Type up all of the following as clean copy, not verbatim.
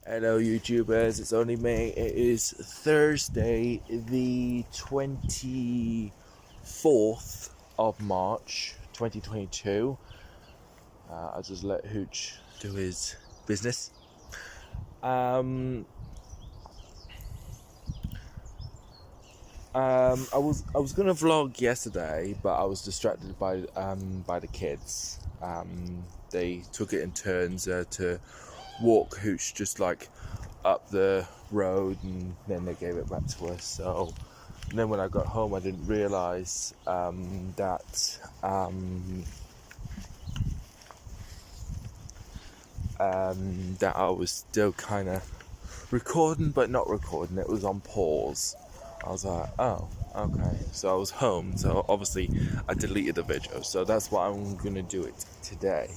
Hello YouTubers, it's only me. It is Thursday the 24th of March 2022. I'll just let Hooch do his business. I was gonna vlog yesterday, but I was distracted by the kids. They took it in turns to walk Hooch just like up the road, and then they gave it back to us. So and then when I got home, I didn't realise that I was still kind of recording but not recording. It was on pause. I was like, oh, okay. So I was home, so obviously I deleted the video, so that's why I'm gonna do it today.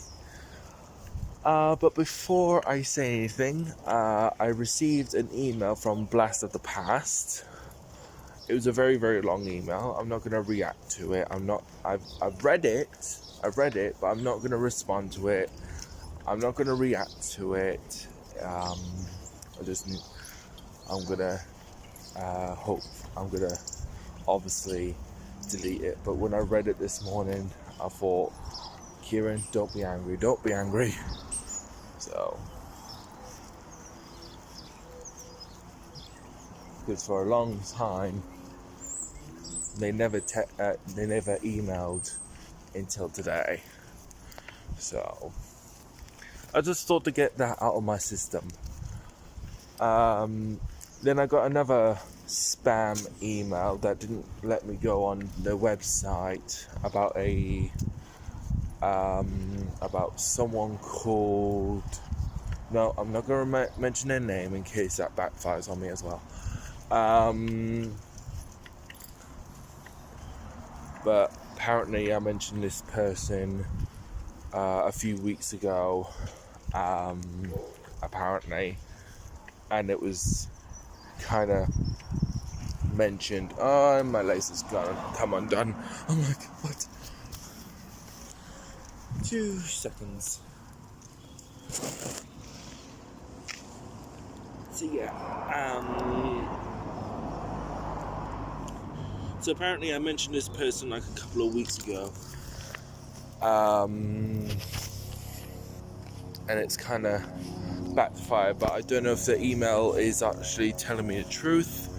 But before I say anything, I received an email from Blast of the Past. It was a very, very long email. I'm not gonna react to it. I've read it, but I'm not gonna respond to it. I'm not gonna react to it. I'm gonna obviously delete it. But when I read it this morning, I thought, Kieran, don't be angry. So, because for a long time, they never emailed until today. So, I just thought to get that out of my system. Then I got another spam email that didn't let me go on the website about someone called... No, I'm not going to mention their name in case that backfires on me as well. But apparently I mentioned this person a few weeks ago, apparently, and it was kind of mentioned, oh, my lace is gonna come undone. I'm like, what? 2 seconds. So yeah, so apparently I mentioned this person like a couple of weeks ago, and it's kind of backfired, but I don't know if the email is actually telling me the truth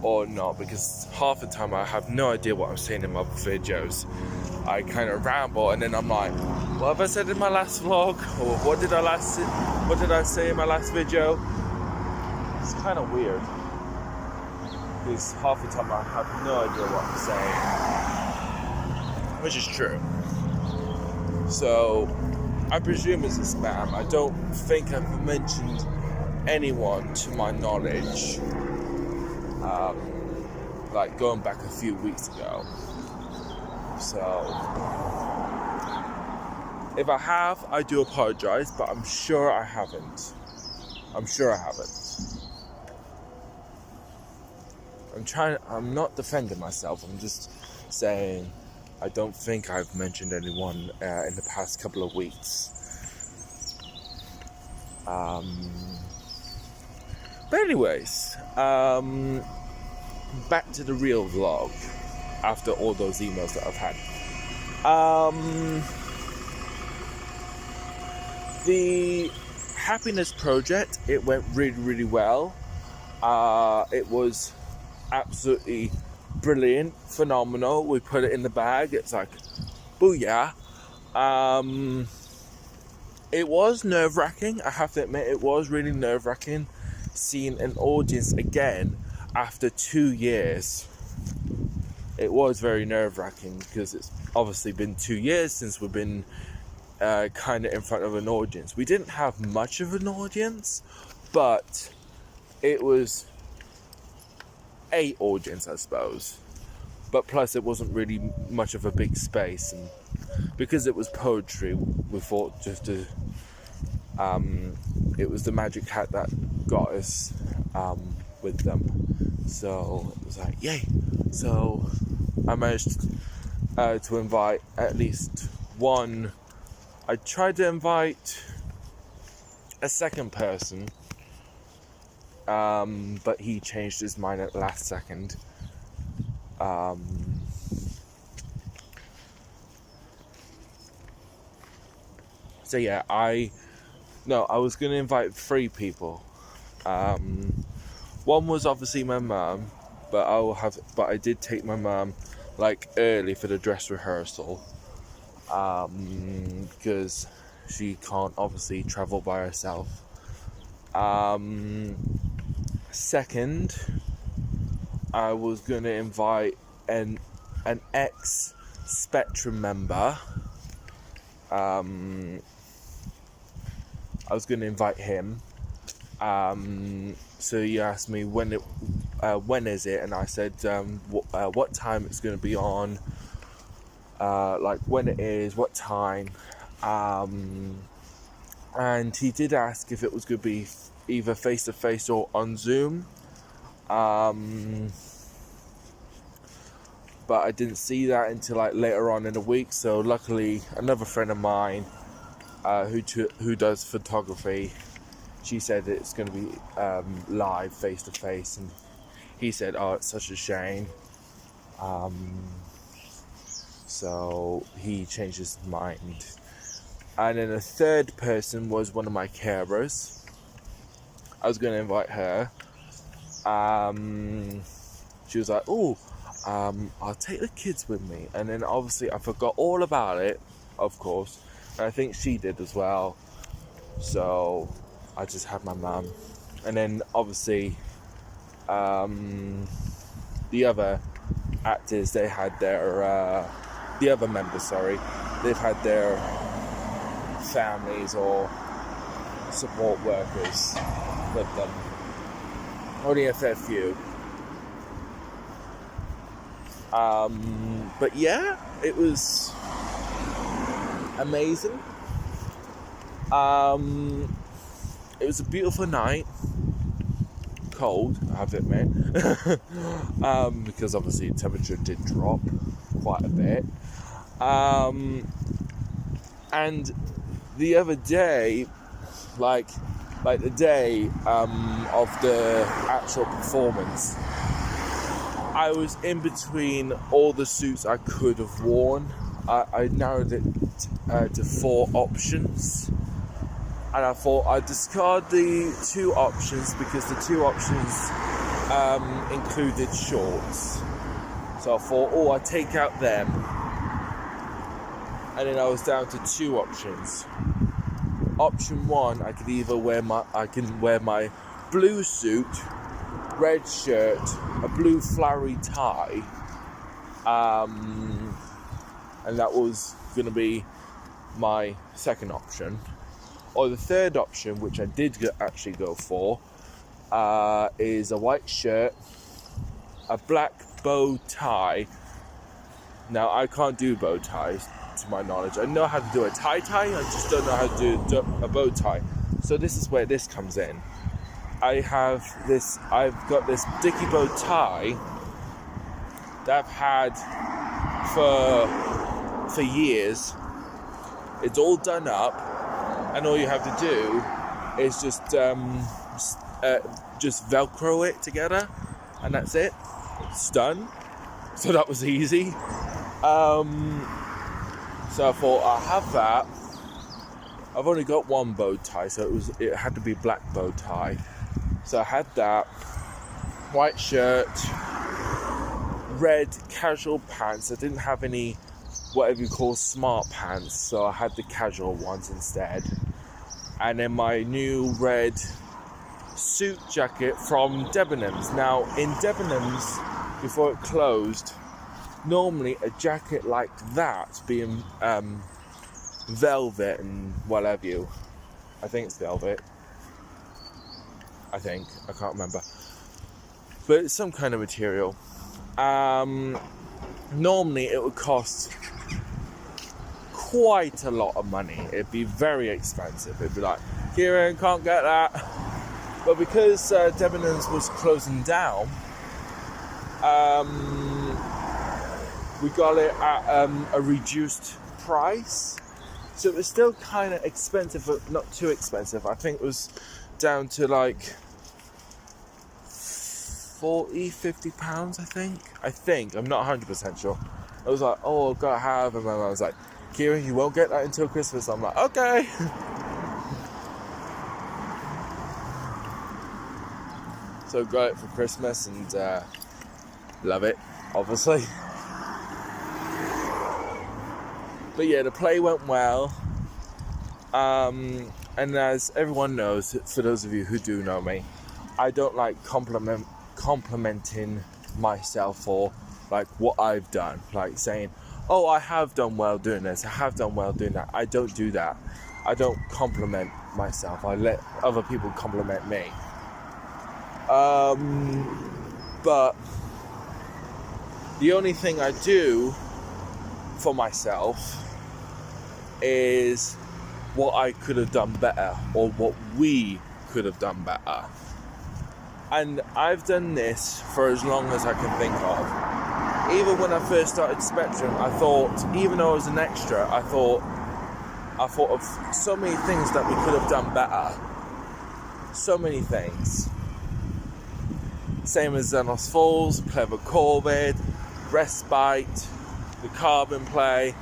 or not, because half the time I have no idea what I'm saying in my videos. I kind of ramble, and then I'm like, what have I said in my last vlog, or what did I say in my last video? It's kind of weird, because half the time I have no idea what I'm saying, which is true. So I presume it's a spam. I don't think I've mentioned anyone to my knowledge, like going back a few weeks ago. So if I have, I do apologize, but I'm sure I haven't. I'm not defending myself. I'm just saying I don't think I've mentioned anyone in the past couple of weeks. But anyways, back to the real vlog after all those emails that I've had. The happiness project, it went really, really well. It was absolutely brilliant, phenomenal. We put it in the bag. It's like, booyah. It was nerve-wracking. I have to admit, it was really nerve-wracking seeing an audience again after 2 years. It was very nerve-wracking because it's obviously been 2 years since we've been kind of in front of an audience. We didn't have much of an audience, but it was a audience, I suppose. But plus it wasn't really much of a big space, and because it was poetry, we thought just to it was the Magic Hat that got us with them. So it was like, yay. So I managed to invite at least one. I tried to invite a second person, but he changed his mind at the last second. So yeah, I was going to invite 3 people. One was obviously my mum, but I did take my mum like early for the dress rehearsal, because she can't obviously travel by herself. Second, I was going to invite an ex-Spectrum member. I was going to invite him. So he asked me when is it, and I said what time it's going to be on, like when it is, what time, and he did ask if it was going to be either face to face or on Zoom. But I didn't see that until like later on in the week. So luckily, another friend of mine who does photography, she said it's going to be live face to face, and he said, "Oh, it's such a shame." So he changed his mind. And then the third person was one of my carers. I was going to invite her. She was like, "Oh, I'll take the kids with me." And then obviously I forgot all about it, of course. And I think she did as well. So I just had my mum. And then obviously the other actors, they had their the other members, they've had their families or support workers with them. Only a fair few. But yeah, it was amazing. It was a beautiful night. Cold, I have to admit. Because obviously the temperature did drop quite a bit. And the other day, like the day of the actual performance, I was in between all the suits I could have worn. I narrowed it to 4 options, and I thought I'd discard the 2 options because the 2 options included shorts. So I thought, I'd take out them, and then I was down to 2 options. Option 1, I can wear my blue suit, red shirt, a blue flowery tie, and that was going to be my second option. Or the third option, which I did actually go for, is a white shirt, a black bow tie. Now, I can't do bow ties, to my knowledge. I know how to do a tie, I just don't know how to do a bow tie. So this is where this comes in. I've got this dicky bow tie that I've had for years. It's all done up, and all you have to do is just Velcro it together, and that's it. It's done. So that was easy. So I thought I'll have that. I've only got one bow tie, so it had to be black bow tie. So I had that, white shirt, red casual pants. I didn't have any whatever you call smart pants, so I had the casual ones instead. And then my new red suit jacket from Debenhams. Now, in Debenhams, before it closed, normally a jacket like that, being velvet and whatever you, I think it's velvet. I can't remember. But it's some kind of material. Normally it would cost quite a lot of money. It'd be very expensive. It'd be like, Kieran, can't get that. But because Debenhams was closing down, we got it at a reduced price. So it was still kind of expensive, but not too expensive. I think it was down to like £50, I think, I'm not 100% sure. I was like, oh, I've got to have, and my mum was like, Kieran, you won't get that until Christmas. I'm like, okay. So got it for Christmas and love it, obviously. But yeah, the play went well. And as everyone knows, for those of you who do know me, I don't like complimenting myself for like what I've done, like saying, oh, I have done well doing this, I have done well doing that. I don't do that. I don't compliment myself. I let other people compliment me. But the only thing I do for myself is what I could have done better, or what we could have done better. And I've done this for as long as I can think of. Even when I first started Spectrum, I thought, even though I was an extra, I thought of so many things that we could have done better. So many things. Same as Xenos Falls, Clever Corvid, Respite, the Carbon play.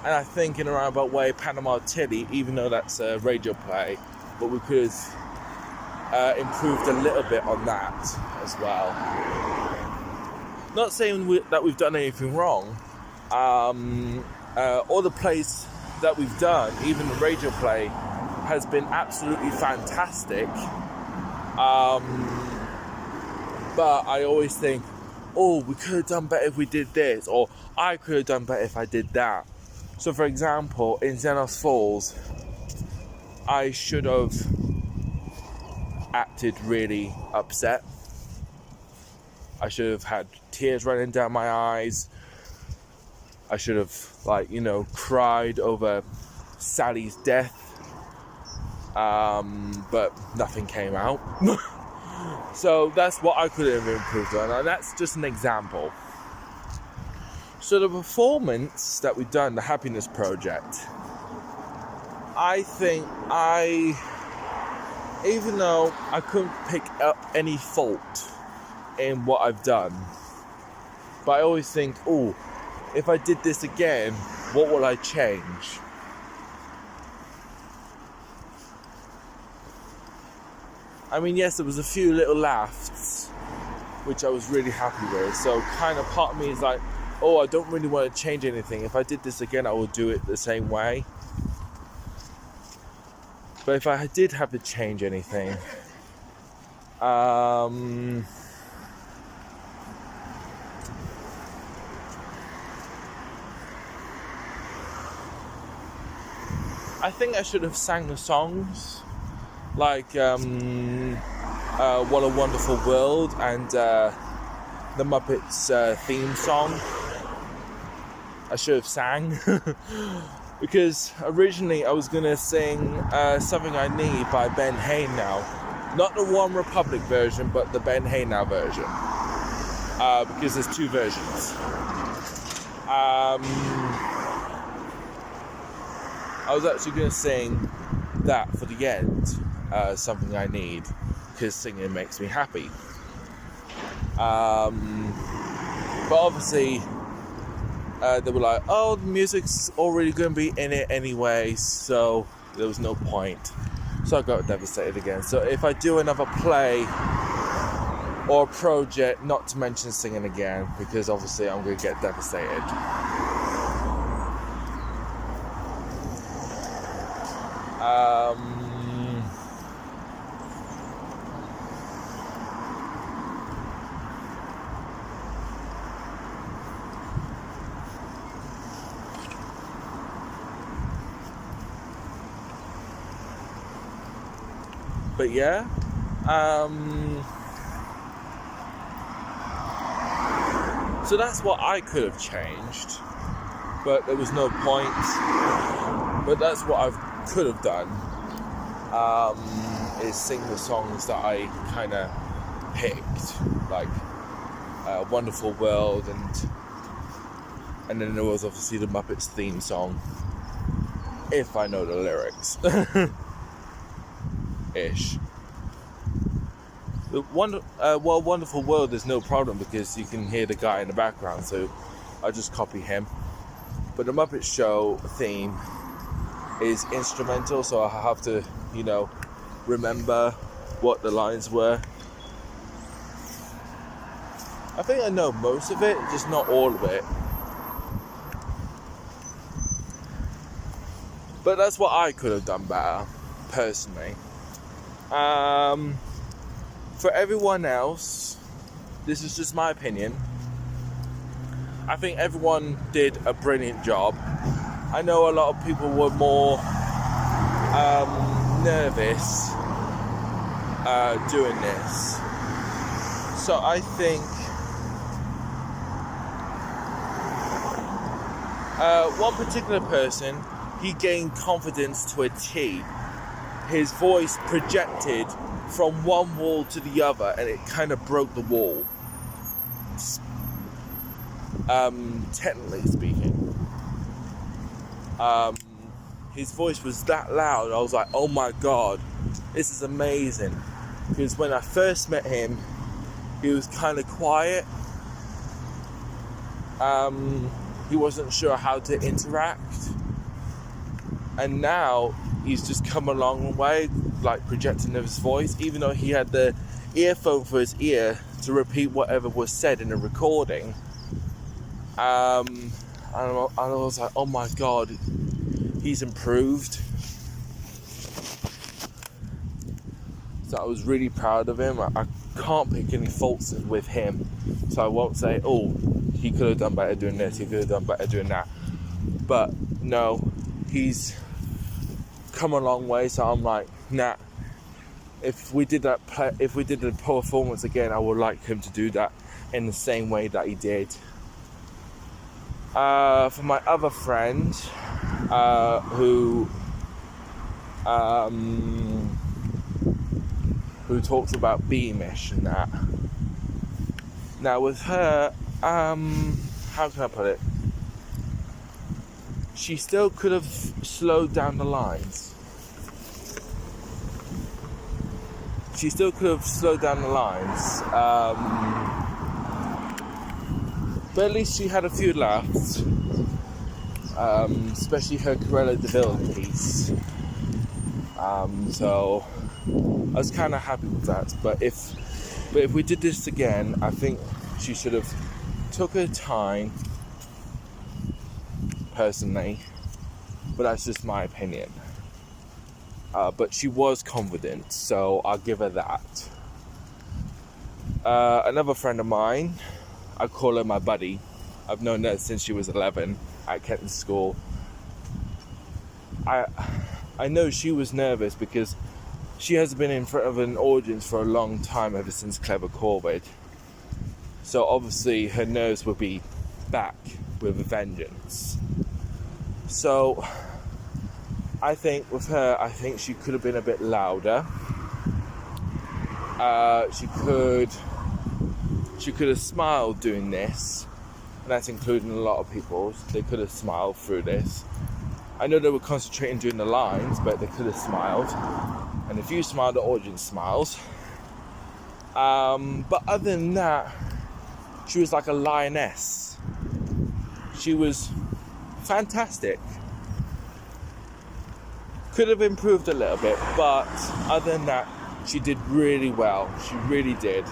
And I think in a roundabout way, Panama Tilly, even though that's a radio play, but we could have improved a little bit on that as well. Not saying that we've done anything wrong. All the plays that we've done, even the radio play, has been absolutely fantastic. But I always think, oh, we could have done better if we did this, or I could have done better if I did that. So for example, in Xenos Falls, I should have acted really upset. I should have had tears running down my eyes. I should have, cried over Sally's death. But nothing came out. So that's what I could have improved on, and that's just an example. So the performance that we've done, the Happiness Project, I think even though I couldn't pick up any fault in what I've done, but I always think, oh, if I did this again, what would I change? I mean, yes, there was a few little laughs, which I was really happy with. So kind of part of me is like, oh, I don't really want to change anything. If I did this again, I would do it the same way. But if I did have to change anything, I think I should have sang the songs, like What a Wonderful World and the Muppets theme song. I should have sang. Because originally I was going to sing Something I Need by Ben Haynow. Not the One Republic version, but the Ben Haynow version. Because there's two versions. I was actually going to sing that for the end, Something I Need, because singing makes me happy. But obviously, they were like, oh, the music's already going to be in it anyway, so there was no point. So I got devastated again. So if I do another play or project, not to mention singing again, because obviously I'm going to get devastated. But yeah, so that's what I could have changed, but there was no point. But that's what I could have done, is sing the songs that I kind of picked, like Wonderful World, and then there was obviously the Muppets theme song, if I know the lyrics. Ish. Wonderful World is no problem because you can hear the guy in the background, so I just copy him. But the Muppet Show theme is instrumental, so I have to, remember what the lines were. I think I know most of it, just not all of it. But that's what I could have done better, personally. For everyone else, this is just my opinion. I think everyone did a brilliant job. I know a lot of people were more nervous doing this. So I think one particular person, he gained confidence to a T. His voice projected from one wall to the other, and it kind of broke the wall. Technically speaking, his voice was that loud. I was like, oh my god, this is amazing. Because when I first met him, he was kind of quiet. He wasn't sure how to interact. And now he's just come a long way, like projecting his voice, even though he had the earphone for his ear to repeat whatever was said in the recording. And I was like, oh my god, he's improved. So I was really proud of him. I can't pick any faults with him. So I won't say, oh, he could have done better doing this, he could have done better doing that. But no, he's come a long way, so I'm like, nah. If we did the performance again, I would like him to do that in the same way that he did. For my other friend, who talks about Beamish and that. Now with her, how can I put it? She still could have slowed down the lines. But at least she had a few laughs. Especially her Cruella de Vil piece. So I was kind of happy with that. But if we did this again, I think she should have took her time. Personally, but that's just my opinion. But she was confident, so I'll give her that. Another friend of mine, I call her my buddy. I've known her since she was 11 at Kenton School. I know she was nervous because she has been in front of an audience for a long time, ever since Clever COVID. So obviously her nerves will be back with a vengeance. So I think with her, she could have been a bit louder. She could have smiled doing this, and that's including a lot of people. They could have smiled through this. I know they were concentrating doing the lines, but they could have smiled. And if you smile, the audience smiles. But other than that, she was like a lioness. She was fantastic. Could have improved a little bit, but other than that, she did really well. She really did.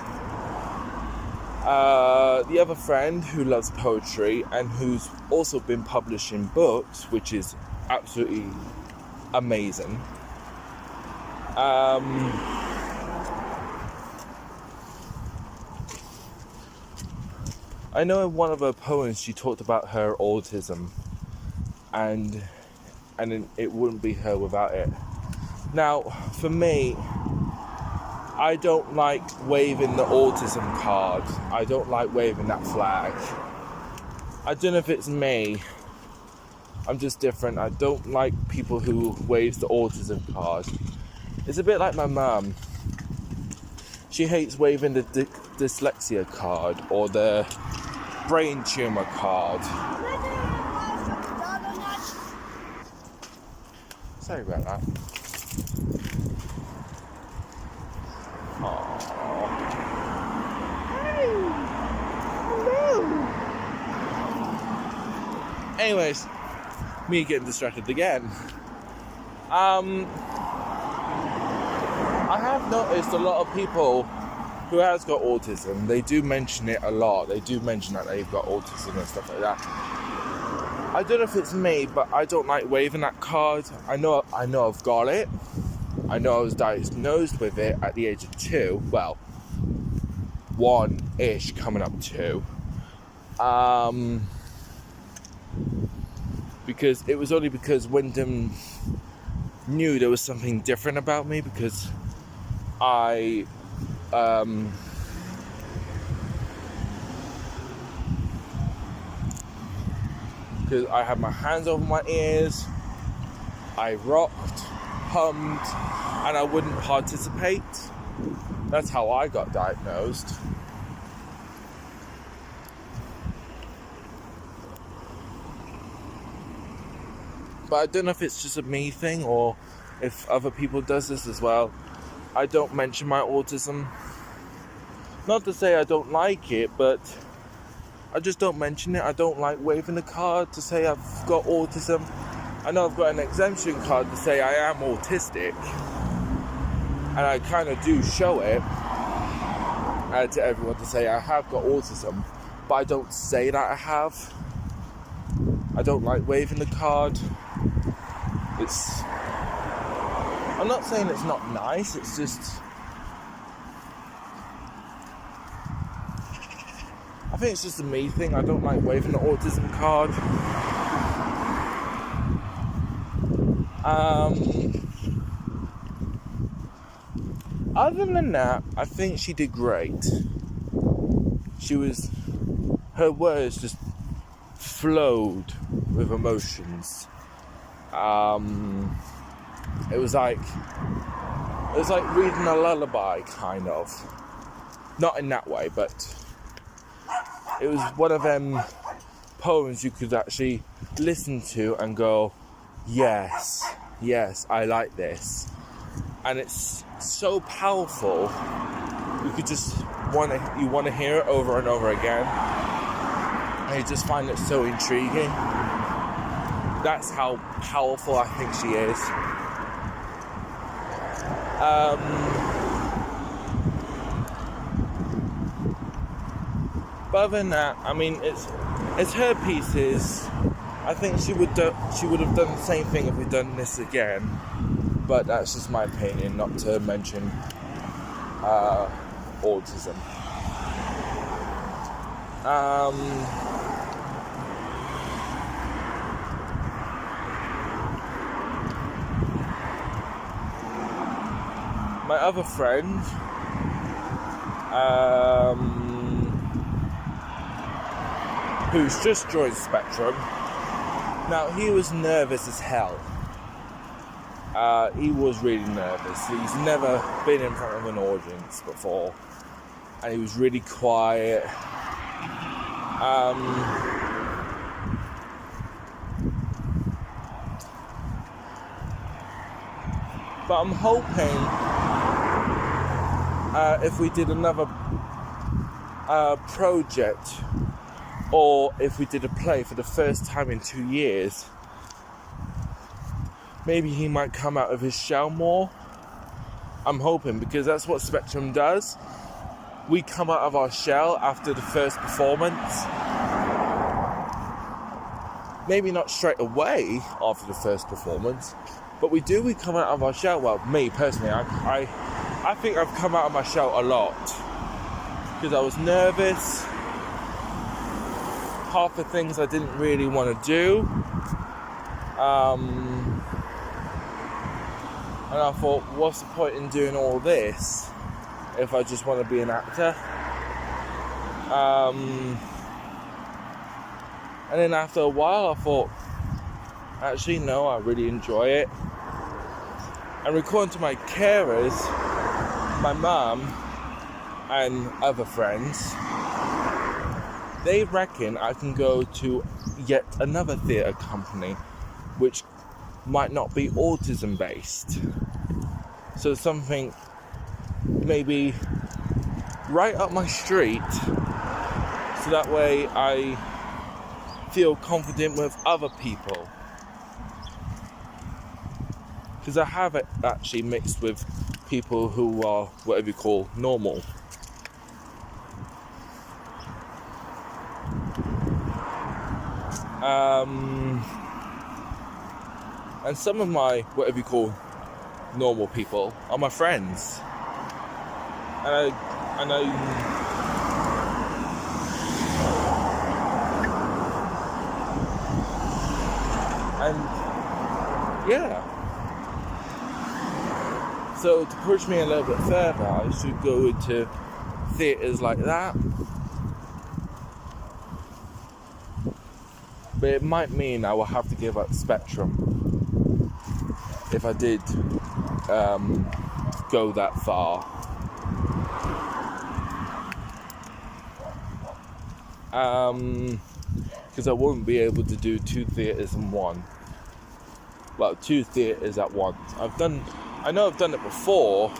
The other friend who loves poetry and who's also been publishing books, which is absolutely amazing. I know in one of her poems she talked about her autism, and it wouldn't be her without it. Now, for me, I don't like waving the autism card. I don't like waving that flag. I don't know if it's me. I'm just different. I don't like people who waves the autism card. It's a bit like my mum. She hates waving the dyslexia card or the brain tumor card. Sorry about that. Anyways, me getting distracted again. I have noticed a lot of people who has got autism, they do mention it a lot. They do mention that they've got autism and stuff like that. I don't know if it's me, but I don't like waving that card. I know I've got it. I know I was diagnosed with it at the age of 2. Well, 1-ish, coming up 2. Because it was only because Wyndham knew there was something different about me, because because I had my hands over my ears, I rocked, hummed, and I wouldn't participate. That's how I got diagnosed. But I don't know if it's just a me thing or if other people does this as well. I don't mention my autism. Not to say I don't like it, but I just don't mention it. I don't like waving a card to say I've got autism. I know I've got an exemption card to say I am autistic, and I kind of do show it to everyone to say I have got autism, but I don't say that I have. I don't like waving the card. I'm not saying it's not nice, it's just, I think it's just a me thing. I don't like waving the autism card. Other than that, I think she did great. Her words just flowed with emotions. It was like reading a lullaby, kind of. Not in that way, but it was one of them poems you could actually listen to and go, yes, I like this. And it's so powerful, you want to hear it over and over again, and you just find it so intriguing. That's how powerful I think she is. But other than that, I mean, it's her pieces. I think she would have done the same thing if we'd done this again. But that's just my opinion, not to mention autism. My other friend, who's just joined Spectrum, now he was nervous as hell. He was really nervous. He's never been in front of an audience before, and he was really quiet. But I'm hoping if we did another project, or if we did a play for the first time in 2 years, maybe he might come out of his shell more. I'm hoping, because that's what Spectrum does. We come out of our shell after the first performance. Maybe not straight away after the first performance, but we come out of our shell. Well, me personally, I think I've come out of my shell a lot, because I was nervous. Half the things I didn't really want to do. And I thought, what's the point in doing all this if I just want to be an actor? And then after a while I thought, actually no, I really enjoy it. And according to my carers, my mum and other friends, they reckon I can go to yet another theatre company which might not be autism based. So something maybe right up my street, so that way I feel confident with other people. Because I have it actually mixed with people who are whatever you call normal. And some of my whatever you call normal people are my friends. And yeah. So to push me a little bit further, I should go into theatres like that. But it might mean I will have to give up Spectrum if I did go that far. Because I won't be able to do 2 theatres in one. Well, 2 theatres at once. I know I've done it before,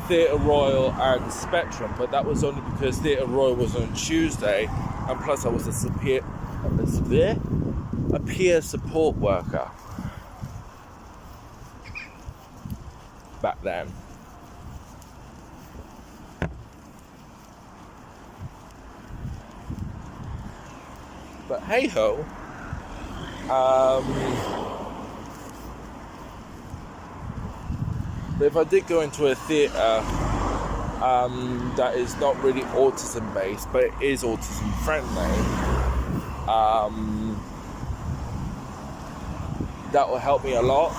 Theatre Royal and Spectrum, but that was only because Theatre Royal was on Tuesday, and plus I was a peer support worker back then. But hey ho, if I did go into a theatre that is not really autism based, but it is autism friendly, that will help me a lot.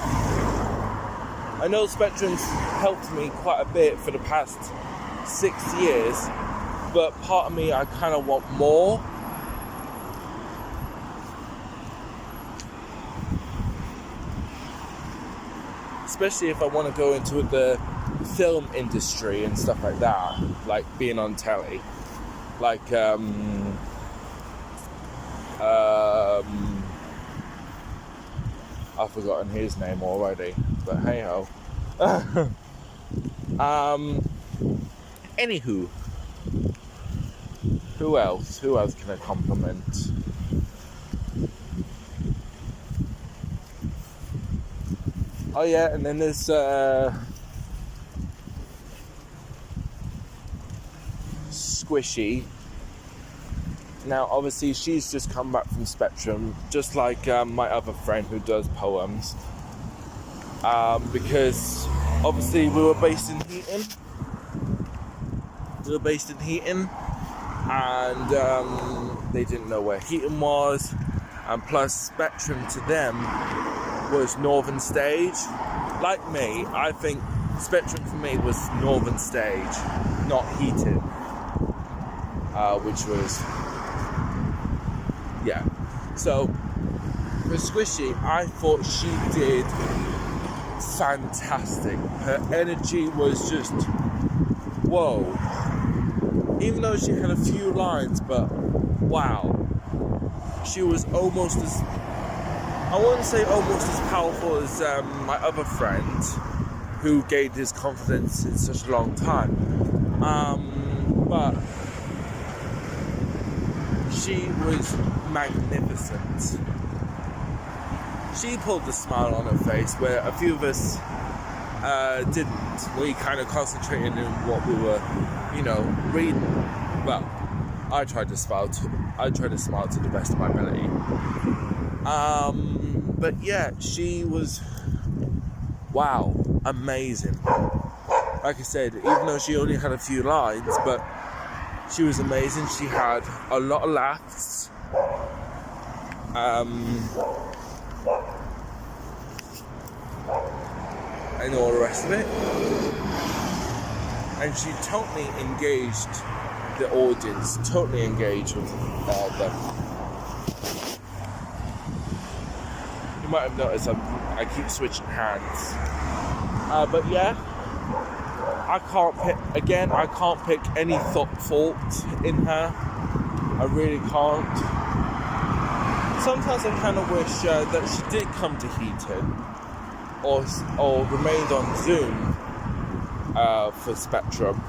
I know Spectrum's helped me quite a bit for the past 6 years, but part of me I kind of want more. Especially if I want to go into the film industry and stuff like that, like being on telly, like I've forgotten his name already, but hey ho. Anywho, who else can I compliment? Oh yeah, and then there's Squishy. Now obviously she's just come back from Spectrum, just like my other friend who does poems, because obviously we were based in Heaton, and they didn't know where Heaton was, and plus Spectrum to them was Northern Stage. Like me, I think Spectrum for me was Northern Stage, not Heaton, which was, yeah. So for Squishy, I thought she did fantastic. Her energy was just whoa. Even though she had a few lines, but wow, she was almost as, I wouldn't say almost as powerful as my other friend who gained his confidence in such a long time. But she was magnificent. She pulled the smile on her face where a few of us didn't. We kind of concentrated on what we were, reading. Well, I tried to smile to the best of my ability. But yeah, she was, wow, amazing. Like I said, even though she only had a few lines, but she was amazing. She had a lot of laughs. And all the rest of it. And she totally engaged the audience, totally engaged with them. You might have noticed I keep switching hands. But yeah, I can't pick any fault in her. I really can't. Sometimes I kind of wish that she did come to Heaton or remained on Zoom, for Spectrum.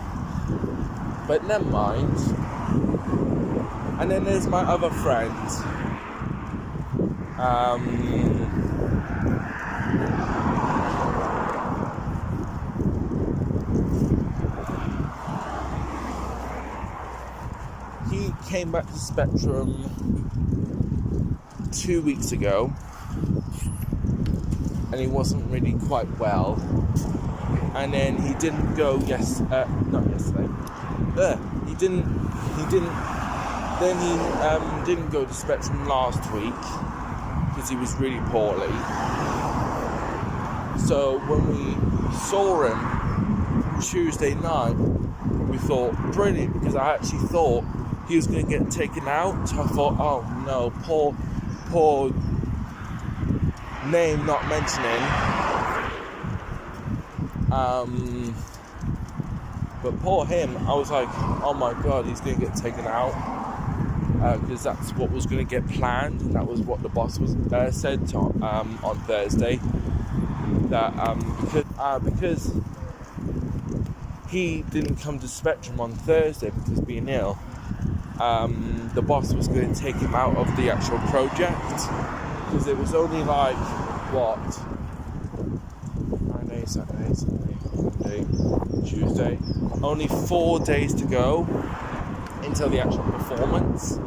But never mind. And then there's my other friend. He came back to Spectrum 2 weeks ago, and he wasn't really quite well. And then he didn't go not yesterday. He didn't. Then he didn't go to Spectrum last week because he was really poorly. So when we saw him Tuesday night, we thought, brilliant, because I actually thought he was going to get taken out. I thought, oh no, poor name not mentioning. But poor him, I was like, oh my god, he's going to get taken out. Because that's what was going to get planned, and that was what the boss was said on Thursday. That because he didn't come to Spectrum on Thursday because being ill, the boss was going to take him out of the actual project, because it was only like Friday, Saturday, Sunday, Monday, Tuesday, only 4 days to go until the actual performance.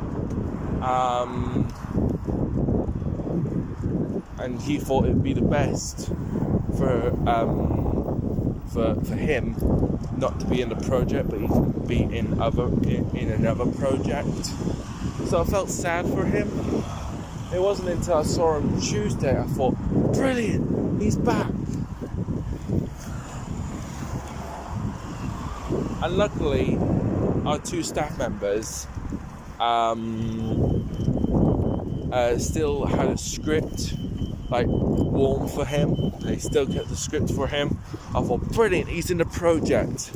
And he thought it would be the best for him not to be in the project, but he can be in another project. So I felt sad for him. It wasn't until I saw him Tuesday I thought, brilliant, he's back. And luckily, our 2 staff members still had a script warm for him. They still kept the script for him. I thought, brilliant, he's in the project.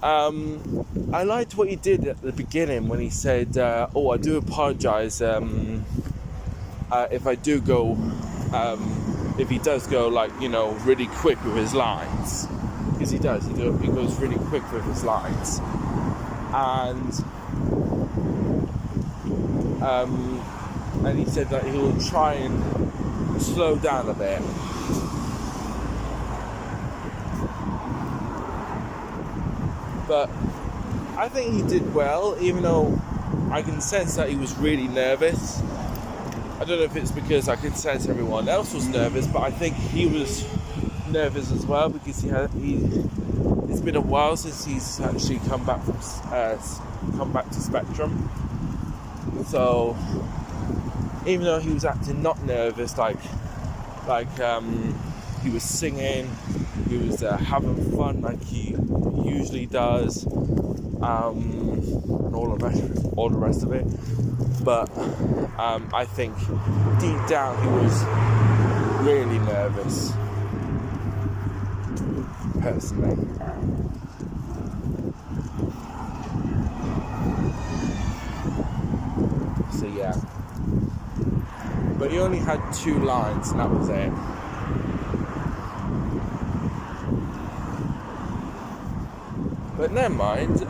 I liked what he did at the beginning when he said, I do apologise if I do go, if he does go really quick with his lines. Because he does, he goes really quick with his lines. And he said that he will try and slow down a bit. But I think he did well, even though I can sense that he was really nervous. I don't know if it's because I could sense everyone else was nervous, but I think he was nervous as well, because it's been a while since he's actually come back to Spectrum. So even though he was acting not nervous, he was singing, he was having fun like he usually does, and all the rest of it. But I think deep down he was really nervous, personally. So yeah. But he only had 2 lines, and that was it. But never mind.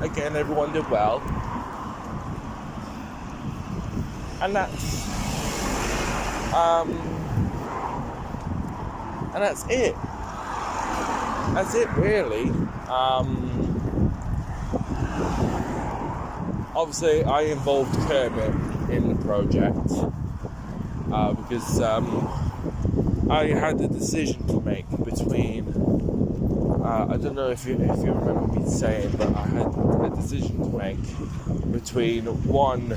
Again, everyone did well. And that's it. That's it, really. Obviously, I involved Kermit in the project because I had a decision to make between. I don't know if you remember me saying, but I had a decision to make between one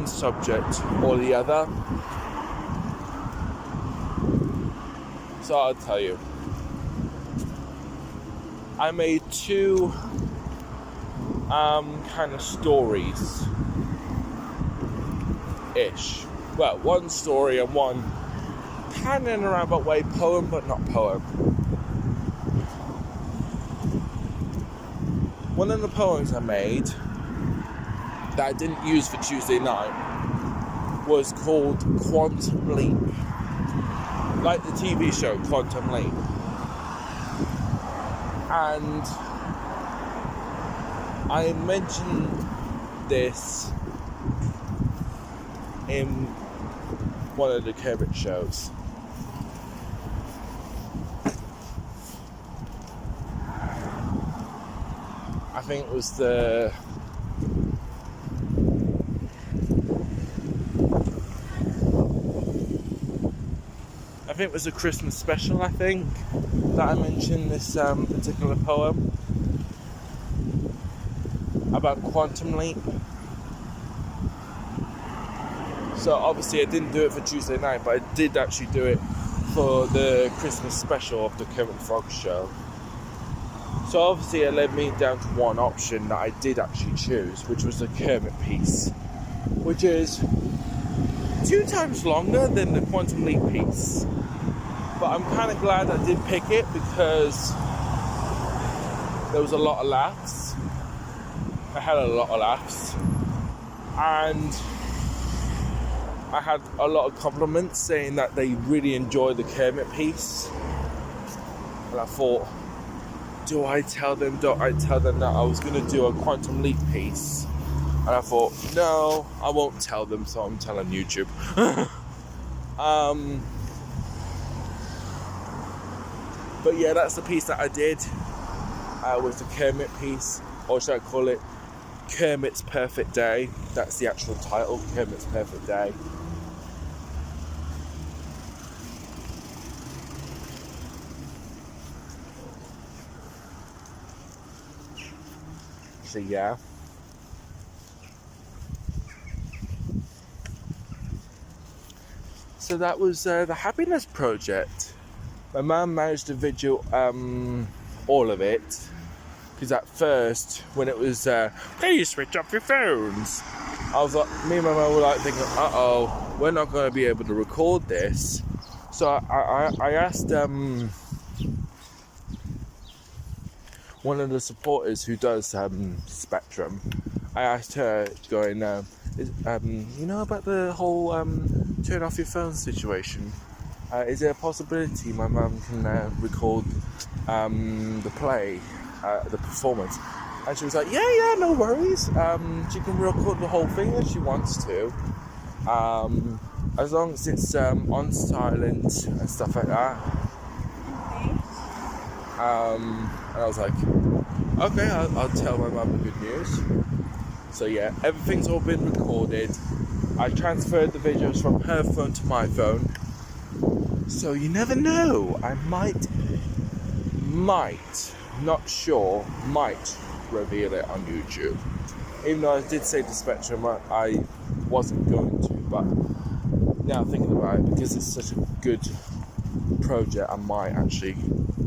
subject or the other. So I'll tell you. I made 2 kind of stories-ish. Well, one story and one kind of in a roundabout way poem, but not poem. One of the poems I made that I didn't use for Tuesday night was called Quantum Leap. like the TV show Quantum Leap. And I mentioned this in one of the Kermit shows. I think it was the Christmas special, I think, that I mentioned this particular poem about Quantum Leap. So obviously I didn't do it for Tuesday night, but I did actually do it for the Christmas special of the Kermit the Frog show. So obviously it led me down to one option that I did actually choose, which was the Kermit piece, which is 2 times longer than the Quantum Leap piece. But I'm kind of glad I did pick it because there was a lot of laughs. I had a lot of laughs. And I had a lot of compliments saying that they really enjoyed the Kermit piece. And I thought, do I tell them, don't I tell them that I was going to do a Quantum Leap piece? And I thought, no, I won't tell them, so I'm telling YouTube. But yeah, that's the piece that I did. Was the Kermit piece, or should I call it Kermit's Perfect Day? That's the actual title, Kermit's Perfect Day. So yeah. So that was the Happiness Project. My mum managed to video all of it, because at first, when it was please switch off your phones, I was like, me and my mum were like thinking, uh-oh, we're not going to be able to record this. So I asked one of the supporters who does Spectrum, I asked her, going, you know about the whole turn off your phone situation? Is there a possibility my mum can record the play, the performance? And she was like, yeah, no worries. She can record the whole thing if she wants to. As long as it's on silent and stuff like that. And I was like, okay, I'll tell my mum the good news. So yeah, everything's all been recorded. I transferred the videos from her phone to my phone. So you never know, I might, not sure, might reveal it on YouTube. Even though I did say to Spectrum I wasn't going to, but now thinking about it, because it's such a good project, I might actually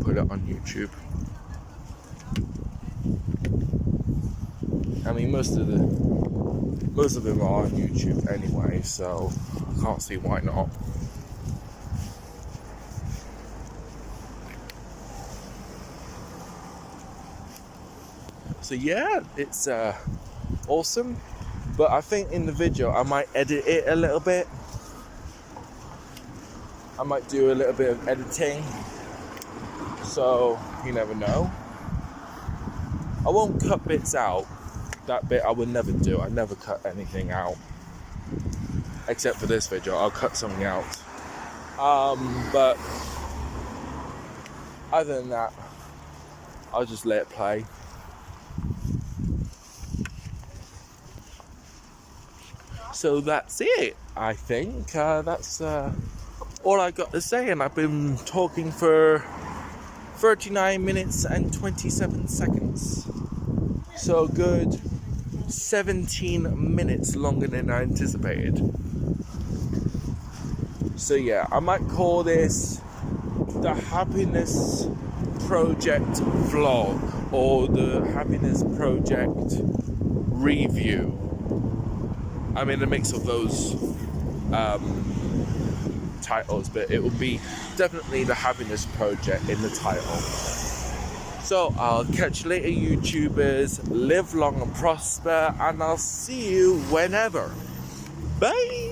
put it on YouTube. I mean, most of them are on YouTube anyway, so I can't see why not. So yeah, it's awesome, but I think in the video I might edit it a little bit. I might do a little bit of editing, so you never know. I won't cut bits out. That bit I would never do. I never cut anything out, except for this video. I'll cut something out. But other than that, I'll just let it play. So that's it, I think. That's all I got to say, and I've been talking for 39 minutes and 27 seconds. So good 17 minutes longer than I anticipated. So yeah, I might call this the Happiness Project vlog, or the Happiness Project review. I'm in a mix of those titles, but it will be definitely the Happiness Project in the title. So I'll catch you later, YouTubers. Live long and prosper, and I'll see you whenever. Bye!